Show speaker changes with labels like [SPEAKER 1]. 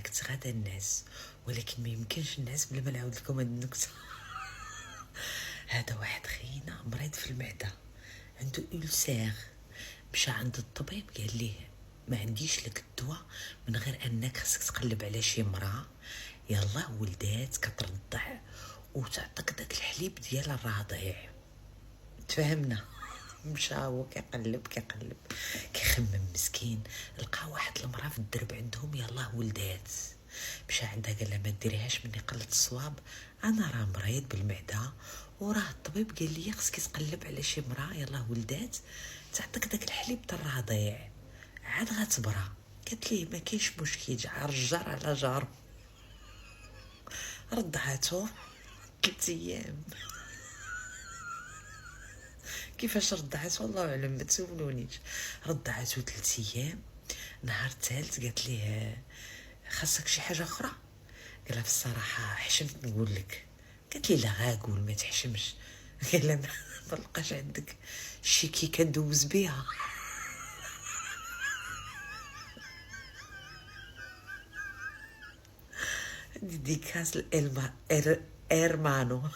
[SPEAKER 1] نكت غدا الناس، ولكن ما يمكنش الناس بلا ما نعاود لكم هاد النكته. هذا واحد خينا مريض في المعده، عنده ألسير، مشى عند الطبيب قال ليه ما عنديش لك الدواء من غير انك خصك تقلب على شي مراه يلا ولدات كترضع وتعطيك داك الحليب ديال الرضيع. تفهمنا؟ مشى هو كيقلب كيخمم مسكين، لقى واحد المراه في الدرب عندهم يلا ولدات. مشى عندها قال لها ما ديريهاش مني قلت الصواب، انا راه مريض بالمعده وراه الطبيب قال لي خصك تقلب على شي مراه يلا ولدات تعطيك داك الحليب تاع الرضيع. عاد غتبرا. قالت ليه ما كاينش مشكل، جعر الجار على جار. رضعاتو 3 ايام. كيفاش رضعاتو الله اعلم، ما تسولونيش. رضعاتو 3 ايام. نهار الثالث قالت ليه خاصك شي حاجه اخرى؟ قال لها في الصراحه حشمت نقول لك. قالت لي لا غاقول ما تحشمش. قال لها ما لقاش عندك شي كي كندوز بيها؟ ديديكاس الالما ارمانو.